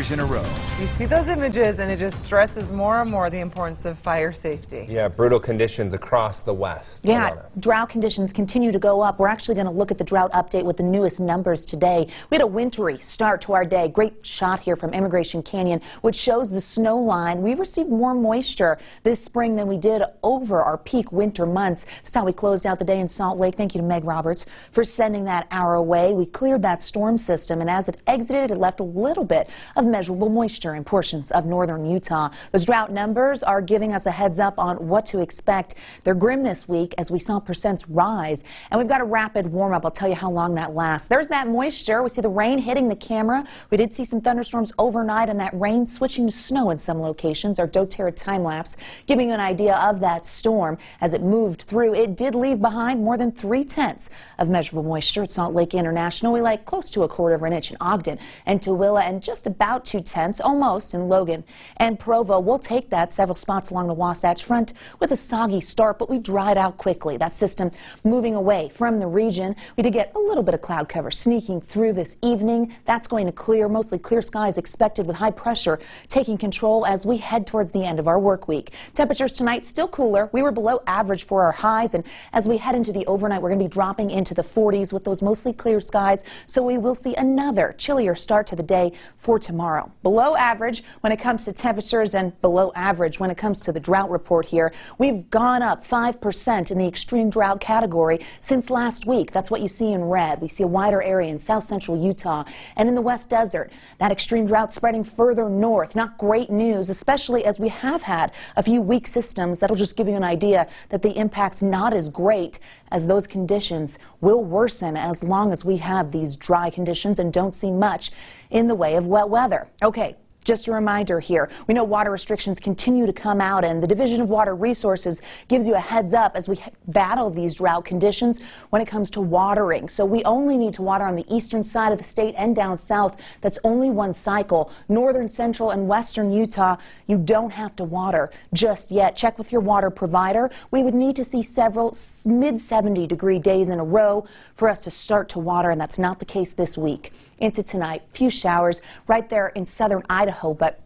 years in a row. You see those images and it just stresses more and more the importance of fire safety. Yeah, brutal conditions across the West. Yeah, Alana. drought conditions continue to go up. We're actually going to look at the drought update with the newest numbers today. We had a wintry start to our day. Great shot here from Immigration Canyon, which shows the snow line. We received more moisture this spring than we did over our peak winter months. That's how we closed out the day in Salt Lake. Thank you to Meg Roberts for sending that our way. We cleared that storm system, and as it exited, it left a little bit of measurable moisture in portions of northern Utah. Those drought numbers are giving us a heads up on what to expect. They're grim this week as we saw percents rise, and we've got a rapid warm up. I'll tell you how long that lasts. There's that moisture. We see the rain hitting the camera. We did see some thunderstorms overnight, and that rain switching to snow in some locations. Our doTERRA time lapse giving you an idea of that storm as it moved through. It did leave behind more than 3/10 of measurable moisture at Salt Lake International. We like close to 1/4 of an inch in Ogden and Tooele, and just about 2/10 almost in Logan and Provo. We'll take that. Several spots along the Wasatch Front with a soggy start, but we dried out quickly. That system moving away from the region. We did get a little bit of cloud cover sneaking through this evening. That's going to clear. Mostly clear skies expected with high pressure taking control as we head towards the end of our work week. Temperatures tonight still cooler. We were below average for our highs, and as we head into the overnight, we're going to be dropping into the 40s with those mostly clear skies, so we will see another chillier start to the day for tomorrow. Below average when it comes to temperatures and below average when it comes to the drought report here. We've gone up 5% in the extreme drought category since last week. That's what you see in red. We see a wider area in south central Utah and in the West Desert. That extreme drought spreading further north. Not great news, especially as we have had a few weak systems. That'll just give you an idea that the impact's not as great, as those conditions will worsen as long as we have these dry conditions and don't see much in the way of wet weather. Okay. Just a reminder here, we know water restrictions continue to come out, and the Division of Water Resources gives you a heads up as we battle these drought conditions when it comes to watering. So we only need to water on the eastern side of the state and down south. That's only one cycle. Northern, central, and western Utah, you don't have to water just yet. Check with your water provider. We would need to see several mid-70-degree days in a row for us to start to water, and that's not the case this week. Into tonight, few showers right there in southern Idaho, but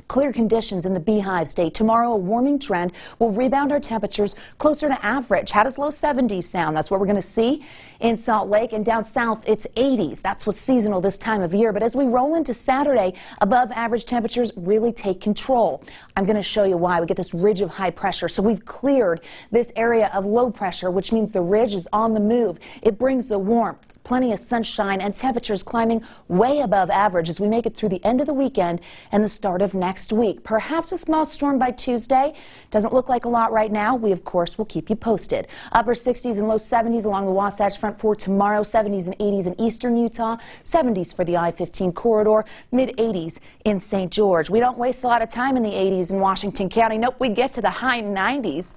clear conditions in the Beehive State. Tomorrow, a warming trend will rebound our temperatures closer to average. How does low 70s sound? That's what we're going to see in Salt Lake, and down south, it's 80s. That's what's seasonal this time of year. But as we roll into Saturday, above average temperatures really take control. I'm going to show you why. We get this ridge of high pressure. So we've cleared this area of low pressure, which means the ridge is on the move. It brings the warmth, plenty of sunshine, and temperatures climbing way above average as we make it through the end of the weekend and the start of next week. Perhaps a small storm by Tuesday. Doesn't look like a lot right now. We, of course, will keep you posted. Upper 60s and low 70s along the Wasatch Front for tomorrow. 70s and 80s in eastern Utah. 70s for the I-15 corridor. Mid-80s in St. George. We don't waste a lot of time in the 80s in Washington County. Nope, we get to the high 90s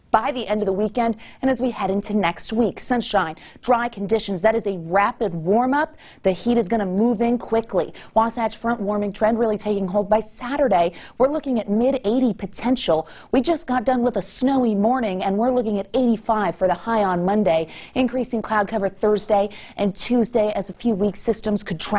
by the end of the weekend and as we head into next week. Sunshine, dry conditions. That is a rapid warm-up. The heat is going to move in quickly. Wasatch Front warming trend really taking hold by Saturday. We're looking at mid-80 potential. We just got done with a snowy morning, and we're looking at 85 for the high on Monday. Increasing cloud cover Thursday and Tuesday as a few weak systems could travel